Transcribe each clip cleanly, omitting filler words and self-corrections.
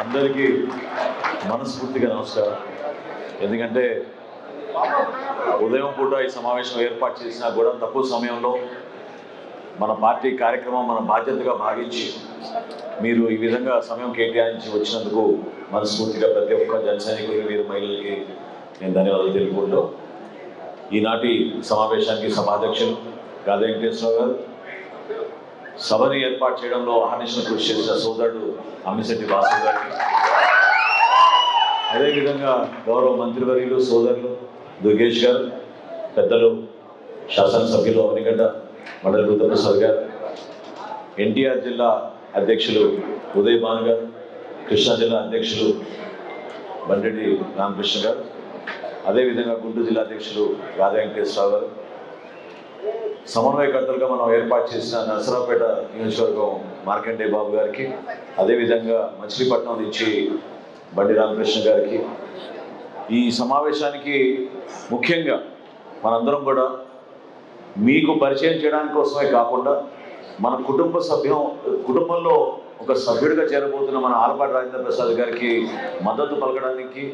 అందరికీ మనస్ఫూర్తిగా నమస్కారం. ఎందుకంటే ఉదయం పూట ఈ సమావేశం ఏర్పాటు చేసినా కూడా తక్కువ సమయంలో మన పార్టీ కార్యక్రమం మన బాధ్యతగా భావించి మీరు ఈ విధంగా సమయం కేటాయించి వచ్చినందుకు మనస్ఫూర్తిగా ప్రతి ఒక్క జన సైనికులకి వీరు మహిళలకి నేను ధన్యవాదాలు తెలుపుకుంటూ ఈనాటి సమావేశానికి సభాధ్యక్షులు గాదే వెంకటేశ్వరరావు గారు, సభని ఏర్పాటు చేయడంలో అహర్నిశలు కృషి చేసిన సోదరుడు అమ్మిశెట్టి వాసు గారికి, అదేవిధంగా గౌరవ మంత్రివర్యులు సోదరులు దుర్గేష్ గారు, పెద్దలు శాసనసభ్యులు అవనిగడ్డ మండలి బుద్ధప్రసాద్ గారు, ఎన్టీఆర్ జిల్లా అధ్యక్షులు ఉదయ్ భాను గారు, కృష్ణా జిల్లా అధ్యక్షులు బండెడ్డి రామకృష్ణ గారు, అదేవిధంగా గుంటూరు జిల్లా అధ్యక్షులు గాదే వెంకటేశ్వరరావు గారు, సమన్వయకర్తలుగా మనం ఏర్పాటు చేసిన నరసరావుపేట నియోజకవర్గం మార్కండే బాబు గారికి, అదేవిధంగా మచిలీపట్నం నుంచి బండి రామకృష్ణ గారికి, ఈ సమావేశానికి ముఖ్యంగా మనందరం కూడా మీకు పరిచయం చేయడానికి కోసమే కాకుండా మన కుటుంబంలో ఒక సభ్యుడిగా చేరబోతున్న మన ఆలపాటి రాజేంద్ర ప్రసాద్ గారికి మద్దతు పలకడానికి,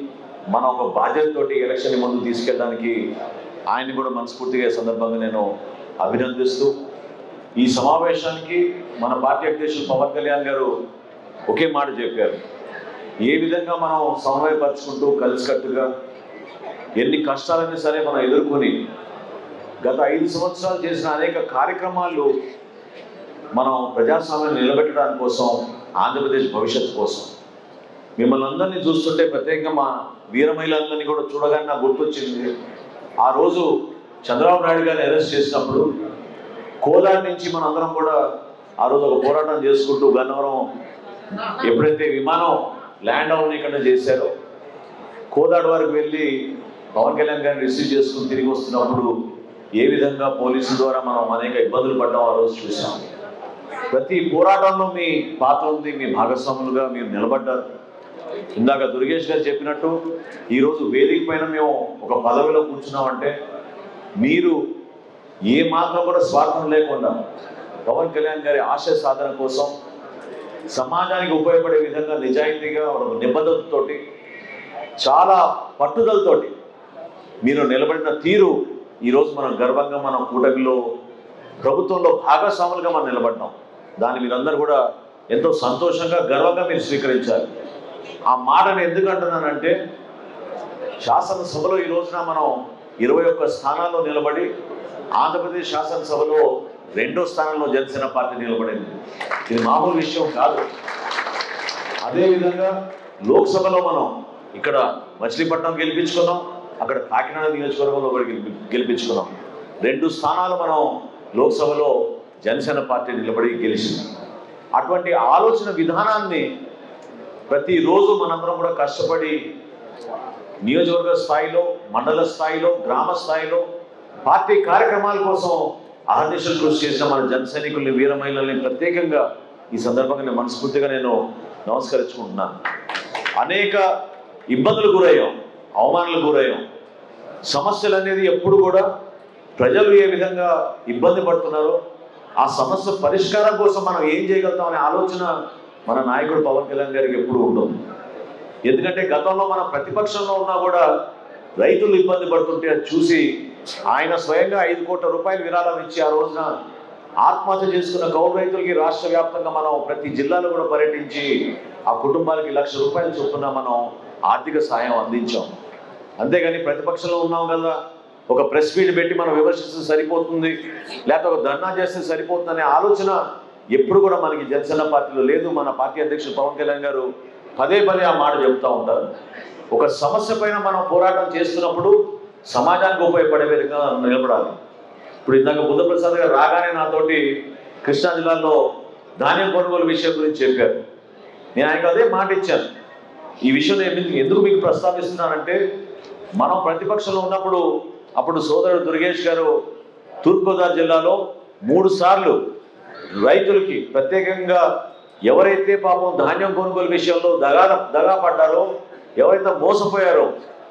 మన ఒక బాధ్యతతోటి ఎలక్షన్ ముందు తీసుకెళ్ళడానికి ఆయన్ని కూడా మనస్ఫూర్తిగా ఈ సందర్భంగా నేను అభినందిస్తూ, ఈ సమావేశానికి మన పార్టీ అధ్యక్షులు పవన్ కళ్యాణ్ గారు ఒకే మాట చెప్పారు. ఏ విధంగా మనం సమన్వయపరుచుకుంటూ కలిసికట్టుగా ఎన్ని కష్టాలైనా సరే మనం ఎదుర్కొని గత 5 సంవత్సరాలు చేసిన అనేక కార్యక్రమాలు మనం ప్రజాస్వామ్యాన్ని నిలబెట్టడానికి కోసం, ఆంధ్రప్రదేశ్ భవిష్యత్తు కోసం మిమ్మల్ని అందరినీ చూస్తుంటే ప్రత్యేకంగా మా వీర మహిళలందరినీ కూడా చూడగానే నాకు గుర్తొచ్చింది. ఆ రోజు చంద్రబాబు నాయుడు గారిని అరెస్ట్ చేసినప్పుడు కోదాడ నుంచి మనందరం కూడా ఆ రోజు ఒక పోరాటం చేసుకుంటూ గన్నవరం ఎప్పుడైతే విమానం ల్యాండ్ అవ్వకుండా చేశారో కోదాడ వరకు వెళ్ళి పవన్ కళ్యాణ్ గారిని రిసీవ్ చేసుకుని తిరిగి వస్తున్నప్పుడు ఏ విధంగా పోలీసుల ద్వారా మనం అనేక ఇబ్బందులు పడ్డాం ఆ రోజు చూసాం. ప్రతి పోరాటంలో మీ పాత్ర ఉంది, మీ భాగస్వాములుగా మీరు నిలబడ్డారు. ఇందాక దుర్గేష్ గారు చెప్పినట్టు ఈరోజు వేదిక పైన మేము ఒక పదవిలో కూర్చున్నామంటే మీరు ఏ మాత్రం కూడా స్వార్థం లేకుండా పవన్ కళ్యాణ్ గారి ఆశయ సాధన కోసం సమాజానికి ఉపయోగపడే విధంగా నిజాయితీగా నిబద్ధతతోటి చాలా పట్టుదలతోటి మీరు నిలబడిన తీరు ఈరోజు మనం గర్వంగా మనం కూటమిలో ప్రభుత్వంలో భాగస్వాములుగా మనం నిలబడ్డాం. దాన్ని మీరందరూ కూడా ఎంతో సంతోషంగా గర్వంగా మీరు స్వీకరించారు. ఆ మాటను ఎందుకు అంటున్నానంటే శాసనసభలో ఈ రోజున మనం 21 స్థానాల్లో నిలబడి ఆంధ్రప్రదేశ్ శాసనసభలో 2వ స్థానంలో జనసేన పార్టీ నిలబడింది. ఇది మామూలు విషయం కాదు. అదేవిధంగా లోక్సభలో మనం ఇక్కడ మచిలీపట్నం గెలిపించుకున్నాం, అక్కడ కాకినాడ నియోజకవర్గంలో కూడా గెలిపించుకున్నాం. 2 స్థానాలు మనం లోక్సభలో జనసేన పార్టీ నిలబడి గెలిచింది. అటువంటి ఆలోచన విధానాన్ని ప్రతిరోజు మనందరం కూడా కష్టపడి నియోజకవర్గ స్థాయిలో, మండల స్థాయిలో, గ్రామ స్థాయిలో పార్టీ కార్యక్రమాల కోసం అహర్నిశలు కృషి చేసిన మన జన సైనికుల్ని, వీర మహిళల్ని ప్రత్యేకంగా ఈ సందర్భంగా నేను మనస్ఫూర్తిగా నేను నమస్కరించుకుంటున్నాను. అనేక ఇబ్బందులు గురయ్యాం, అవమానాలకు గురయ్యాం. సమస్యలు అనేది ఎప్పుడు కూడా ప్రజలు ఏ విధంగా ఇబ్బంది పడుతున్నారో ఆ సమస్య పరిష్కారం కోసం మనం ఏం చేయగలుగుతాం అనే ఆలోచన మన నాయకుడు పవన్ కళ్యాణ్ గారికి ఎప్పుడు ఉంటుంది. ఎందుకంటే గతంలో మన ప్రతిపక్షంలో ఉన్నా కూడా రైతులు ఇబ్బంది పడుతుంటే అది చూసి ఆయన స్వయంగా 5 కోట్ల రూపాయలు విరాళం ఇచ్చి ఆ రోజున ఆత్మహత్య చేసుకున్న కౌలు రైతులకి రాష్ట్ర వ్యాప్తంగా మనం ప్రతి జిల్లాలో కూడా పర్యటించి ఆ కుటుంబాలకి ₹1,00,000 చొప్పున మనం ఆర్థిక సహాయం అందించాం. అంతేగాని ప్రతిపక్షంలో ఉన్నాం కదా, ఒక ప్రెస్ మీట్ పెట్టి మనం విమర్శిస్తే సరిపోతుంది, లేకపోతే ఒక ధర్నా చేస్తే సరిపోతుంది అనే ఆలోచన ఎప్పుడు కూడా మనకి జనసేన పార్టీలో లేదు. మన పార్టీ అధ్యక్షుడు పవన్ కళ్యాణ్ గారు పదే ఆ మాట చెబుతూ ఉంటారు. ఒక సమస్య పైన మనం పోరాటం చేస్తున్నప్పుడు సమాజానికి ఉపయోగపడే విధంగా నిలబడాలి. ఇప్పుడు ఇందాక బుద్ధప్రసాద్ గారు రాగానే నాతోటి కృష్ణా జిల్లాలో ధాన్యం కొనుగోలు విషయం గురించి చెప్పారు. నేను ఆయనకు అదే మాట ఇచ్చాను. ఈ విషయం ఎందుకు మీకు ప్రస్తావిస్తున్నానంటే మనం ప్రతిపక్షంలో ఉన్నప్పుడు అప్పుడు సోదరుడు దుర్గేష్ గారు తూర్పుగోదావరి జిల్లాలో 3 సార్లు రైతులకి ప్రత్యేకంగా ఎవరైతే పాపం ధాన్యం కొనుగోలు విషయంలో దగా పడ్డారో, ఎవరైతే మోసపోయారో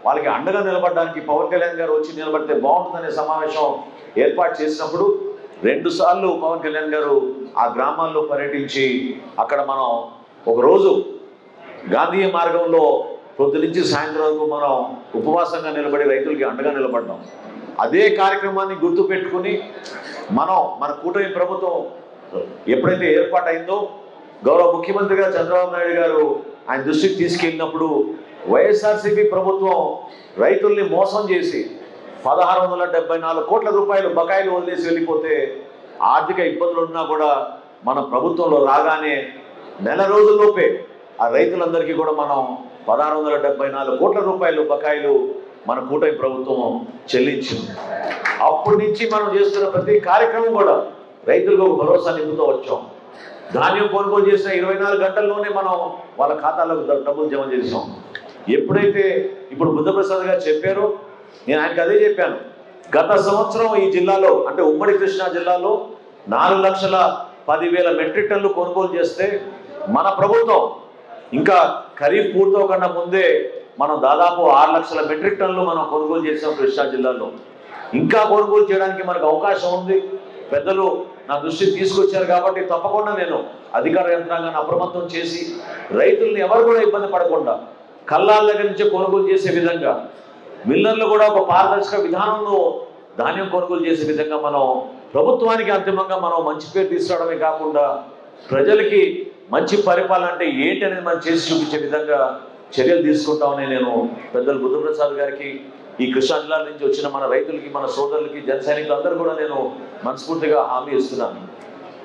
వాళ్ళకి అండగా నిలబడడానికి పవన్ కళ్యాణ్ గారు వచ్చి నిలబడితే బాగుంటుందనే సమావేశం ఏర్పాటు చేసినప్పుడు 2 సార్లు పవన్ కళ్యాణ్ గారు ఆ గ్రామాల్లో పర్యటించి అక్కడ మనం ఒక రోజు గాంధీ మార్గంలో పొద్దు నుంచి సాయంత్రం వరకు మనం ఉపవాసంగా నిలబడి రైతులకి అండగా నిలబడ్డాం. అదే కార్యక్రమాన్ని గుర్తు పెట్టుకుని మన కూటమి ప్రభుత్వం ఎప్పుడైతే ఏర్పాటైందో గౌరవ ముఖ్యమంత్రిగా చంద్రబాబు నాయుడు గారు ఆయన దృష్టికి తీసుకెళ్ళినప్పుడు వైఎస్ఆర్సీపీ ప్రభుత్వం రైతుల్ని మోసం చేసి 1674 కోట్ల రూపాయలు బకాయిలు వదిలేసి వెళ్ళిపోతే ఆర్థిక ఇబ్బందులు ఉన్నా కూడా మన ప్రభుత్వంలో రాగానే నెల రోజుల్లోపే ఆ రైతులందరికీ కూడా మనం 1674 కోట్ల రూపాయలు బకాయిలు మన కూటమి ప్రభుత్వం చెల్లించింది. అప్పటి నుంచి మనం చేస్తున్న ప్రతి కార్యక్రమం కూడా రైతులకు ఒక భరోసా నింపుతూ వచ్చాం. ధాన్యం కొనుగోలు చేసిన 24 గంటల్లోనే మనం వాళ్ళ ఖాతాలకు డబ్బులు జమ చేసాం. ఎప్పుడైతే ఇప్పుడు బుద్ధప్రసాద్ గారు చెప్పారో నేను ఆయనకు అదే చెప్పాను. గత సంవత్సరం ఈ జిల్లాలో అంటే ఉమ్మడి కృష్ణా జిల్లాలో 4,10,000 మెట్రిక్ టన్నులు కొనుగోలు చేస్తే మన ప్రభుత్వం ఇంకా ఖరీఫ్ పూర్తవకుండా ముందే మనం దాదాపు 6 లక్షల మెట్రిక్ టన్నులు మనం కొనుగోలు చేసాం కృష్ణా జిల్లాలో. ఇంకా కొనుగోలు చేయడానికి మనకు అవకాశం ఉంది. పెద్దలు నా దృష్టికి తీసుకొచ్చారు కాబట్టి తప్పకుండా నేను అధికార యంత్రాంగాన్ని అప్రమత్తం చేసి రైతుల్ని ఎవరు కూడా ఇబ్బంది పడకుండా కల్లాల దగ్గర నుంచే కొనుగోలు చేసే విధంగా మిల్లర్లు కూడా ఒక పారదర్శక విధానంలో ధాన్యం కొనుగోలు చేసే విధంగా మనం ప్రభుత్వానికి అంతిమంగా మనం మంచి పేరు తీసుకురావడమే కాకుండా ప్రజలకి మంచి పరిపాలన అంటే ఏంటి అనేది మనం చేసి చూపించే విధంగా చర్యలు తీసుకుంటామని నేను పెద్దలు బుద్ధప్రసాద్ గారికి ఈ కృష్ణా జిల్లా నుంచి వచ్చిన మన రైతులకి మన సోదరులకి జన సైనికులందరూ కూడా నేను మనస్ఫూర్తిగా హామీ ఇస్తున్నాను.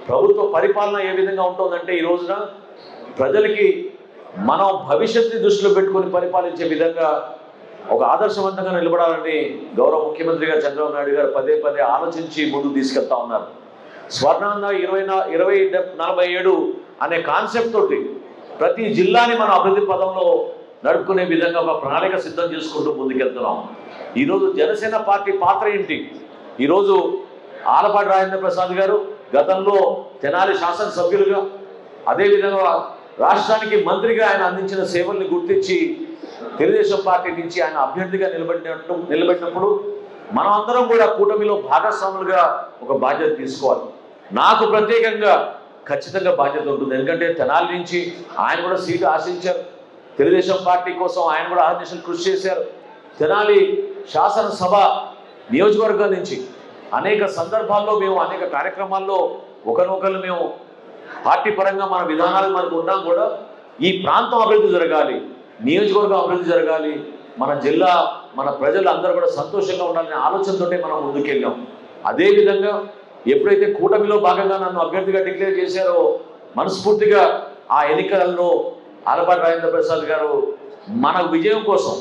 ప్రభుత్వ పరిపాలన ఏ విధంగా ఉంటుందంటే ఈ రోజున ప్రజలకి మనం భవిష్యత్తుని దృష్టిలో పెట్టుకొని పరిపాలించే విధంగా ఒక ఆదర్శవంతంగా నిలబడాలని గౌరవ ముఖ్యమంత్రిగా చంద్రబాబు నాయుడు గారు పదే ఆలోచించి ముందుకు తీసుకెళ్తా ఉన్నారు. స్వర్ణాంధ్ర 2047 అనే కాన్సెప్ట్ తోటి ప్రతి జిల్లాని మన అభివృద్ధి పదంలో నడుపుకునే విధంగా ఒక ప్రణాళిక సిద్ధం చేసుకుంటూ ముందుకెళ్తున్నాం. ఈరోజు జనసేన పార్టీ పాత్ర ఏంటి? ఈరోజు ఆలపాటి రాజేంద్ర ప్రసాద్ గారు గతంలో తెనాలి శాసనసభ్యులుగా అదేవిధంగా రాష్ట్రానికి మంత్రిగా ఆయన అందించిన సేవల్ని గుర్తించి తెలుగుదేశం పార్టీ నుంచి ఆయన అభ్యర్థిగా నిలబెట్టినప్పుడు మనం అందరం కూడా కూటమిలో భాగస్వాములుగా ఒక బాధ్యత తీసుకోవాలి. నాకు ప్రత్యేకంగా ఖచ్చితంగా బాధ్యత ఉంటుంది. ఎందుకంటే తెనాలి నుంచి ఆయన కూడా సీటు ఆశించారు. తెలుగుదేశం పార్టీ కోసం ఆయన కూడా ఆహర్నిశలు కృషి చేశారు. తెనాలి శాసనసభ నియోజకవర్గం నుంచి అనేక సందర్భాల్లో మేము అనేక కార్యక్రమాల్లో ఒకరినొకరు మేము పార్టీ పరంగా మన విధానాలు మనకు ఉన్నాం కూడా ఈ ప్రాంతం అభివృద్ధి జరగాలి, నియోజకవర్గం అభివృద్ధి జరగాలి, మన జిల్లా మన ప్రజలు అందరూ కూడా సంతోషంగా ఉండాలనే ఆలోచనతో మనం ముందుకెళ్ళాం. అదేవిధంగా ఎప్పుడైతే కూటమిలో భాగంగా నన్ను అభ్యర్థిగా డిక్లేర్ చేశారో మనస్ఫూర్తిగా ఆ ఎన్నికలలో ఆలపాటి రాజేంద్ర ప్రసాద్ గారు మన విజయం కోసం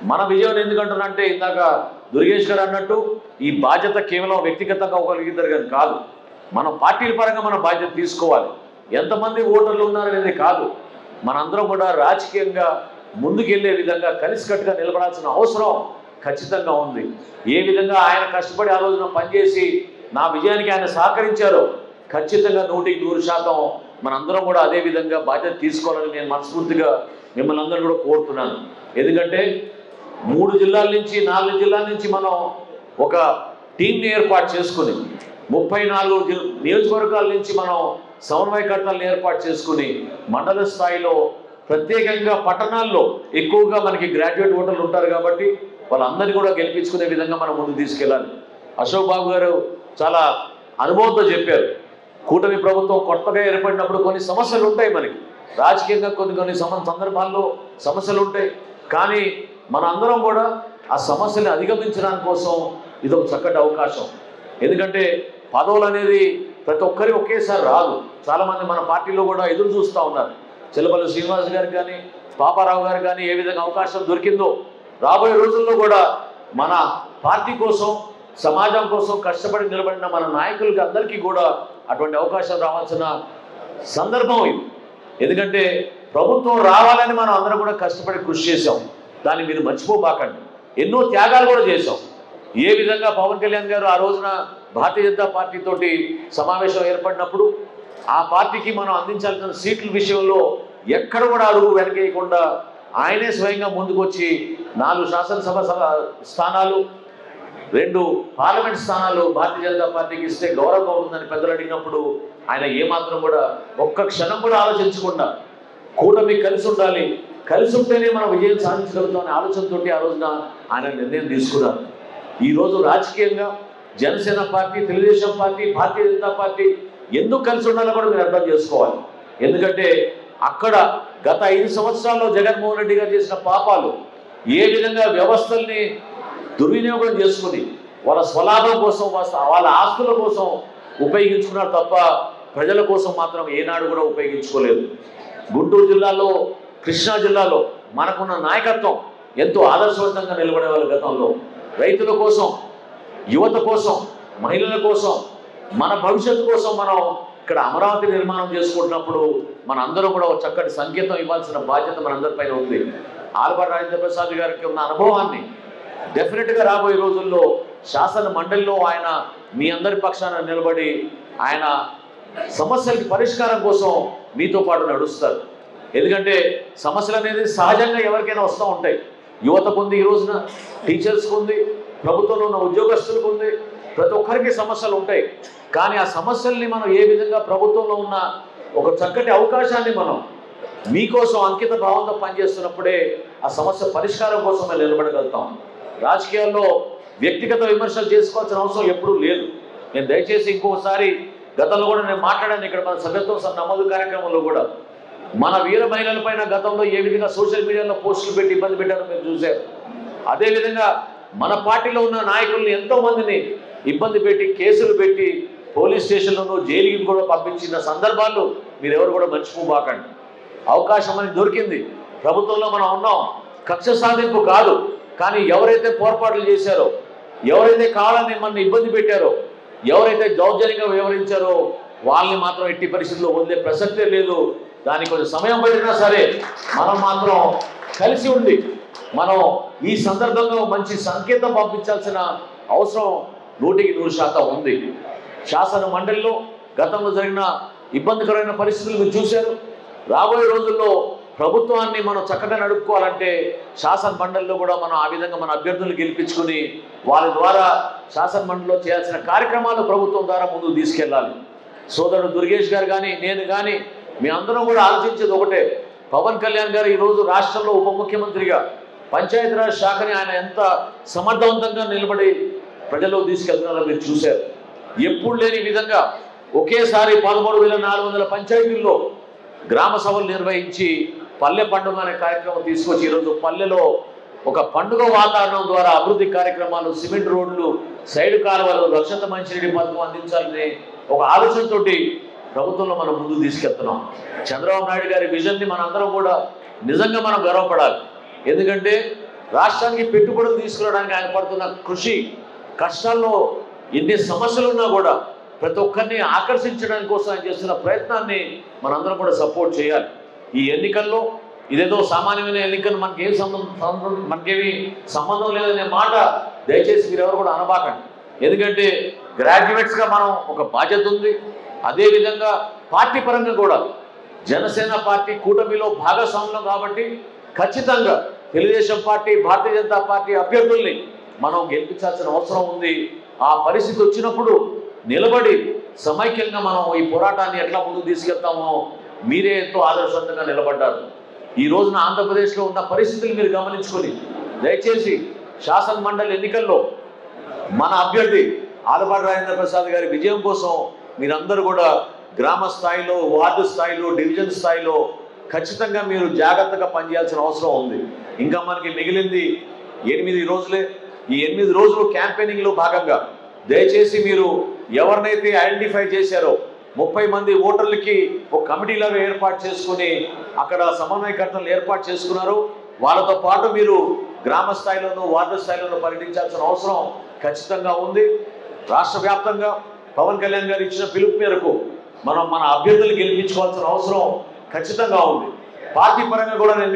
మన విజయం ఎందుకంటున్నంటే ఇందాక దుర్గేష్ గారు అన్నట్టు ఈ బాధ్యత కేవలం వ్యక్తిగతంగా ఒకరిద్దరు కానీ కాదు, మన పార్టీల పరంగా మన బాధ్యత తీసుకోవాలి. ఎంతమంది ఓటర్లు ఉన్నారనేది కాదు, మనందరం కూడా రాజకీయంగా ముందుకెళ్లే విధంగా కలిసికట్టుగా నిలబడాల్సిన అవసరం ఖచ్చితంగా ఉంది. ఏ విధంగా ఆయన కష్టపడి ఆ రోజున పనిచేసి నా విజయానికి ఆయన సహకరించారో ఖచ్చితంగా 100% మనందరం కూడా అదే విధంగా బాధ్యత తీసుకోవాలని నేను మనస్ఫూర్తిగా మిమ్మల్ని అందరూ కూడా కోరుతున్నాను. ఎందుకంటే 3 జిల్లాల నుంచి 4 జిల్లాల నుంచి మనం ఒక టీంని ఏర్పాటు చేసుకుని 34 నియోజకవర్గాల నుంచి మనం సమన్వయకర్తలను ఏర్పాటు చేసుకుని మండల స్థాయిలో ప్రత్యేకంగా పట్టణాల్లో ఎక్కువగా మనకి గ్రాడ్యుయేట్ ఓటర్లు ఉంటారు కాబట్టి వాళ్ళందరినీ కూడా గెలిపించుకునే విధంగా మనం ముందుకు తీసుకెళ్ళాలి. అశోక్ బాబు గారు చాలా అనుభవంతో చెప్పారు. కూటమి ప్రభుత్వం కొత్తగా ఏర్పడినప్పుడు కొన్ని సమస్యలు ఉంటాయి, మనకి రాజకీయంగా కొన్ని సందర్భాల్లో సమస్యలు ఉంటాయి. కానీ మన అందరం కూడా ఆ సమస్యలను అధిగమించడానికి కోసం ఇది ఒక చక్కటి అవకాశం. ఎందుకంటే పదవులు అనేది ప్రతి ఒక్కరికి ఒకేసారి రాదు. చాలామంది మన పార్టీలో కూడా ఎదురు చూస్తూ ఉన్నారు. చిలపల్లి శ్రీనివాస్ గారు కానీ పాపారావు గారు కానీ ఏ విధంగా అవకాశం దొరికిందో రాబోయే రోజుల్లో కూడా మన పార్టీ కోసం సమాజం కోసం కష్టపడి నిలబడిన మన నాయకులకి అందరికీ కూడా అటువంటి అవకాశం రావాల్సిన సందర్భం ఇది. ఎందుకంటే ప్రభుత్వం రావాలని మనం అందరం కూడా కష్టపడి కృషి చేసాం, దాన్ని మీరు మర్చిపోబాకండి. ఎన్నో త్యాగాలు కూడా చేసాం. ఏ విధంగా పవన్ కళ్యాణ్ గారు ఆ రోజున భారతీయ జనతా పార్టీ తోటి సమావేశం ఏర్పడినప్పుడు ఆ పార్టీకి మనం అందించాల్సిన సీట్ల విషయంలో ఎక్కడ కూడా అడుగు వెనకేయకుండా ఆయనే స్వయంగా ముందుకు వచ్చి 4 శాసనసభ స్థానాలు 2 పార్లమెంట్ స్థానాలు భారతీయ జనతా పార్టీకి ఇస్తే గౌరవంగా ఉందని పెద్దలు అడిగినప్పుడు ఆయన ఏమాత్రం కూడా ఒక్క క్షణం కూడా ఆలోచించకుండా కూటమి కలిసి ఉండాలి, కలిసి ఉంటేనే మనం విజయం సాధించగలుగుతాం అనే ఆలోచనతో ఆ రోజున ఆయన నిర్ణయం తీసుకున్నారు. ఈరోజు రాజకీయంగా Janasena party, Telugu Desam party, Bharatiya Janata party ఎందుకు కలిసి ఉండాలో కూడా మీరు అర్థం చేసుకోవాలి. ఎందుకంటే అక్కడ గత 5 సంవత్సరాల్లో జగన్మోహన్ రెడ్డి గారు చేసిన పాపాలు, ఏ విధంగా వ్యవస్థల్ని దుర్వినియోగం చేసుకుని వాళ్ళ స్వలాభం కోసం, వాళ్ళ ఆస్తుల కోసం ఉపయోగించుకున్నారు తప్ప ప్రజల కోసం మాత్రం ఏనాడు కూడా ఉపయోగించుకోలేదు. గుంటూరు జిల్లాలో, కృష్ణా జిల్లాలో మనకున్న నాయకత్వం ఎంతో ఆదర్శవంతంగా నిలబడే వాళ్ళు. గతంలో రైతుల కోసం, యువత కోసం, మహిళల కోసం, మన భవిష్యత్తు కోసం మనం ఇక్కడ అమరావతి నిర్మాణం చేసుకుంటున్నప్పుడు మన అందరం కూడా ఒక చక్కటి సంకేతం ఇవ్వాల్సిన బాధ్యత మనందరిపైన ఉంది. ఆలపాటి రాజేంద్ర ప్రసాద్ గారికి ఉన్న అనుభవాన్ని డెఫినెట్గా రాబోయే రోజుల్లో శాసన మండలిలో ఆయన మీ అందరి పక్షాన నిలబడి ఆయన సమస్యలకి పరిష్కారం కోసం మీతో పాటు నడుస్తారు. ఎందుకంటే సమస్యలు అనేది సహజంగా ఎవరికైనా వస్తూ ఉంటాయి. యువతకు ఉంది, ఈ రోజున టీచర్స్కి ఉంది, ప్రభుత్వంలో ఉన్న ఉద్యోగస్తులకు ఉంది, ప్రతి ఒక్కరికి సమస్యలు ఉంటాయి. కానీ ఆ సమస్యల్ని మనం ఏ విధంగా ప్రభుత్వంలో ఉన్న ఒక చక్కటి అవకాశాన్ని మనం మీకోసం అంకిత భావంతో పనిచేస్తున్నప్పుడే ఆ సమస్య పరిష్కారం కోసం మనం నిలబడగలుగుతాం. రాజకీయాల్లో వ్యక్తిగత విమర్శలు చేసుకోవాల్సిన అవసరం ఎప్పుడూ లేదు. నేను దయచేసి ఇంకొకసారి, గతంలో కూడా నేను మాట్లాడాను ఇక్కడ మన సభ్యత్వం నమోదు కార్యక్రమంలో కూడా, మన వీర మహిళల పైన గతంలో ఏ విధంగా సోషల్ మీడియాలో పోస్టులు పెట్టి ఇబ్బంది పెట్టారో మీరు చూశారు. అదేవిధంగా మన పార్టీలో ఉన్న నాయకుల్ని ఎంతోమందిని ఇబ్బంది పెట్టి, కేసులు పెట్టి, పోలీస్ స్టేషన్లను జైలుకి కూడా పంపించిన సందర్భాలు మీరెవరు కూడా మర్చిపోబాకండి. అవకాశం అని దొరికింది, ప్రభుత్వంలో మనం ఉన్నాం. కక్ష సాధింపు కాదు, కానీ ఎవరైతే పొరపాట్లు చేశారో, ఎవరైతే కావాలని మన ఇబ్బంది పెట్టారో, ఎవరైతే దౌర్జన్యంగా వ్యవహరించారో వాళ్ళని మాత్రం ఎట్టి పరిస్థితుల్లో వదిలే ప్రసక్తే లేదు. దానికి కొంచెం సమయం పడినా సరే మనం మాత్రం కలిసి ఉండి మనం ఈ సందర్భంగా మంచి సంకేతం పంపించాల్సిన అవసరం 100% ఉంది. శాసన మండలిలో గతంలో జరిగిన ఇబ్బందికరమైన పరిస్థితులు మీరు చూశారు. రాబోయే రోజుల్లో ప్రభుత్వాన్ని మనం చక్కగా నడుపుకోవాలంటే శాసన మండలిలో కూడా మనం ఆ విధంగా మన అభ్యర్థులను గెలిపించుకుని వాళ్ళ ద్వారా శాసన మండలిలో చేయాల్సిన కార్యక్రమాలు ప్రభుత్వం ద్వారా ముందుకు తీసుకెళ్ళాలి. సోదరుడు దుర్గేష్ గారు కానీ, నేను కానీ, మీ అందరం కూడా ఆలోచించేది ఒకటే. పవన్ కళ్యాణ్ గారు ఈరోజు రాష్ట్రంలో ఉప ముఖ్యమంత్రిగా పంచాయతీరాజ్ శాఖని ఆయన ఎంత సమర్థవంతంగా నిలబడి ప్రజల్లో తీసుకెళ్తున్నారో మీరు చూశారు. ఎప్పుడు లేని విధంగా ఒకేసారి 13,400 పంచాయతీల్లో గ్రామ సభలు నిర్వహించి పల్లె పండుగ అనే కార్యక్రమం తీసుకొచ్చి ఈరోజు పల్లెలో ఒక పండుగ వాతావరణం ద్వారా అభివృద్ధి కార్యక్రమాలు, సిమెంట్ రోడ్లు, సైడ్ కాలువలు, రక్షిత మంచినీటి పథకం అందించాలని ఒక ఆలోచనతోటి ప్రభుత్వంలో మనం ముందుకు తీసుకెళ్తున్నాం. చంద్రబాబు నాయుడు గారి విజన్ని మనందరం కూడా నిజంగా మనం గర్వపడాలి. ఎందుకంటే రాష్ట్రానికి పెట్టుబడులు తీసుకురావడానికి ఆయన పడుతున్న కృషి, కష్టాల్లో ఎన్ని సమస్యలు ఉన్నా కూడా ప్రతి ఒక్కరిని ఆకర్షించడానికి కోసం ఆయన చేస్తున్న ప్రయత్నాన్ని మనందరం కూడా సపోర్ట్ చేయాలి. ఈ ఎన్నికల్లో ఇదేదో సామాన్యమైన ఎన్నికలు మనకేమి సంబంధం లేదనే మాట దయచేసి మీరెవరు కూడా అనబాకండి. ఎందుకంటే గ్రాడ్యుయేట్స్గా మనం ఒక బాధ్యత ఉంది. అదేవిధంగా పార్టీ పరంగా కూడా జనసేన పార్టీ కూటమిలో భాగస్వామ్యం కాబట్టి ఖచ్చితంగా తెలుగుదేశం పార్టీ, భారతీయ జనతా పార్టీ అభ్యర్థుల్ని మనం గెలిపించాల్సిన అవసరం ఉంది. ఆ పరిస్థితి వచ్చినప్పుడు నిలబడి సమైక్యంగా మనం ఈ పోరాటాన్ని ఎట్లా ముందుకు తీసుకెళ్తామో మీరే ఎంతో ఆదర్శవంతంగా నిలబడ్డారు. ఈ రోజున ఆంధ్రప్రదేశ్లో ఉన్న పరిస్థితులు మీరు గమనించుకొని దయచేసి శాసన మండలి ఎన్నికల్లో మన అభ్యర్థి ఆలపాటి రాజేంద్ర ప్రసాద్ గారి విజయం కోసం మీరందరూ కూడా గ్రామ స్థాయిలో, వార్డు స్థాయిలో, డివిజన్ స్థాయిలో ఖచ్చితంగా మీరు జాగ్రత్తగా పనిచేయాల్సిన అవసరం ఉంది. ఇంకా మనకి మిగిలింది 8 రోజులే. ఈ 8 రోజులు క్యాంపెయినింగ్లో భాగంగా దయచేసి మీరు ఎవరినైతే ఐడెంటిఫై చేశారో 30 మంది ఓటర్లకి ఒక కమిటీలాగా ఏర్పాటు చేసుకుని అక్కడ సమన్వయకర్తలను ఏర్పాటు చేసుకున్నారు. వాళ్ళతో పాటు మీరు గ్రామ స్థాయిలోనూ, వార్డు స్థాయిలోనూ పర్యటించాల్సిన అవసరం ఖచ్చితంగా ఉంది. రాష్ట్ర వ్యాప్తంగా పవన్ కళ్యాణ్ గారు ఇచ్చిన పిలుపు మేరకు మనం మన అభ్యర్థులు గెలిపించుకోవాల్సిన అవసరం ఖచ్చితంగా ఉంది. పార్టీ పరంగా కూడా నేను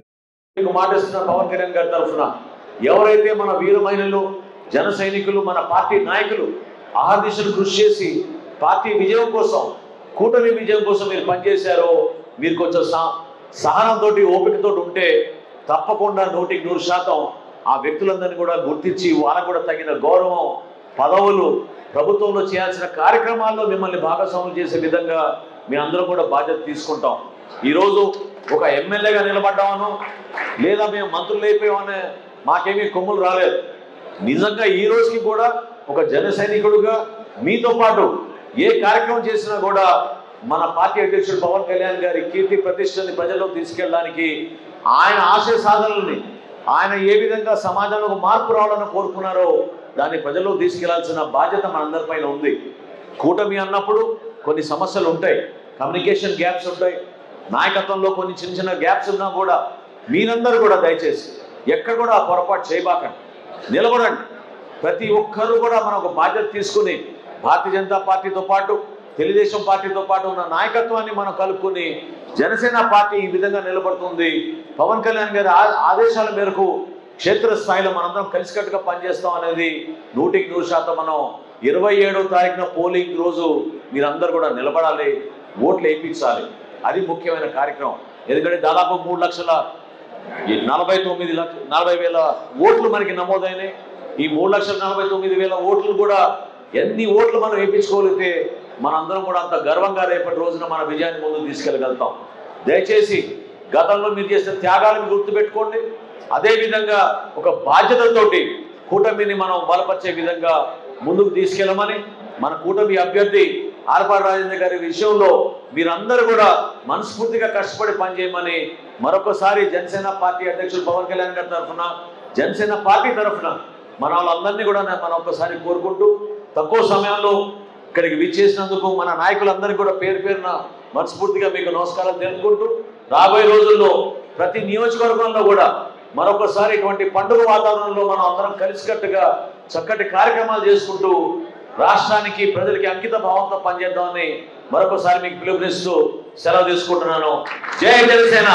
మీకు మాటిస్తున్న పవన్ కళ్యాణ్ గారి తరఫున ఎవరైతే మన వీర మహిళలు, జన సైనికులు, మన పార్టీ నాయకులు ఆహర్నిశలు కృషి చేసి పార్టీ విజయం కోసం, కూటమి విజయం కోసం మీరు పనిచేశారో మీరు కొంచెం సహనంతో, ఓపికతో ఉంటే తప్పకుండా 100% ఆ వ్యక్తులందరినీ కూడా గుర్తించి వాళ్ళకు కూడా తగిన గౌరవం, పదవులు, ప్రభుత్వంలో చేయాల్సిన కార్యక్రమాల్లో మిమ్మల్ని భాగస్వాములు చేసే విధంగా మీ అందరం కూడా బాధ్యత తీసుకుంటాం. ఈరోజు ఒక ఎమ్మెల్యేగా నిలబడ్డామనో లేదా మేము మంత్రులు అయిపోయామనే మాకేమీ కొమ్ములు రాలేదు. నిజంగా ఈ రోజుకి కూడా ఒక జన సైనికుడుగా మీతో పాటు ఏ కార్యక్రమం చేసినా కూడా మన పార్టీ అధ్యక్షుడు పవన్ కళ్యాణ్ గారి కీర్తి ప్రతిష్టని ప్రజల్లో తీసుకెళ్ళడానికి, ఆయన ఆశయ సాధనల్ని ఆయన ఏ విధంగా సమాజంలో మార్పు రావాలని కోరుకున్నారో దాన్ని ప్రజల్లో తీసుకెళ్లాల్సిన బాధ్యత మనందరిపైన ఉంది. కూటమి అన్నప్పుడు కొన్ని సమస్యలు ఉంటాయి, కమ్యూనికేషన్ గ్యాప్స్ ఉంటాయి, నాయకత్వంలో కొన్ని చిన్న చిన్న గ్యాప్స్ ఉన్నా కూడా మీరందరూ కూడా దయచేసి ఎక్కడ కూడా పొరపాటు చేయబాకండి, నిలబడండి. ప్రతి ఒక్కరూ కూడా మనం ఒక బాధ్యత తీసుకుని భారతీయ జనతా పార్టీతో పాటు తెలుగుదేశం పార్టీతో పాటు ఉన్న నాయకత్వాన్ని మనం కలుపుకొని జనసేన పార్టీ ఈ విధంగా నిలబడుతుంది. పవన్ కళ్యాణ్ గారి ఆదేశాల మేరకు క్షేత్రస్థాయిలో మనందరం కలిసికట్టుగా పనిచేస్తాం అనేది 100% మనం 27వ తారీఖున పోలింగ్ రోజు మీరందరూ కూడా నిలబడాలి, ఓట్లు వేయించాలి. అది ముఖ్యమైన కార్యక్రమం. ఎందుకంటే దాదాపు 3,49,40,000 ఓట్లు మనకి నమోదైనాయి. ఈ 3,49,000 ఓట్లు కూడా ఎన్ని ఓట్లు మనం వేయించుకోగలిగితే మనందరం కూడా అంత గర్వంగా రేపటి రోజున మన విజయాన్ని ముందుకు తీసుకెళ్ళగలుగుతాం. దయచేసి గతంలో మీరు చేసిన త్యాగాలను గుర్తుపెట్టుకోండి. అదేవిధంగా ఒక బాధ్యతతోటి కూటమిని మనం బలపరిచే విధంగా ముందుకు తీసుకెళ్ళమని, మన కూటమి అభ్యర్థి ఆలపాటి రాజేంద్ర గారి విషయంలో మీరందరూ కూడా మనస్ఫూర్తిగా కష్టపడి పనిచేయమని మరొకసారి జనసేన పార్టీ అధ్యక్షులు పవన్ కళ్యాణ్ గారి తరఫున, జనసేన పార్టీ తరఫున మన వాళ్ళందరినీ కూడా మనం ఒకసారి కోరుకుంటూ, తక్కువ సమయంలో ఇక్కడికి విచ్చేసినందుకు మన నాయకులందరికీ కూడా పేరు పేరున మనస్ఫూర్తిగా మీకు నమస్కారాలు తెలుపుకుంటూ, రాబోయే రోజుల్లో ప్రతి నియోజకవర్గంలో కూడా మరొకసారి ఇటువంటి పండుగ వాతావరణంలో మనం అందరం కలిసికట్టుగా చక్కటి కార్యక్రమాలు చేసుకుంటూ రాష్ట్రానికి ప్రజలకి అంకిత భావంతో పనిచేద్దామని మరొకసారి మీకు పిలుపునిస్తూ సెలవు తీసుకుంటున్నాను. జై జనసేన.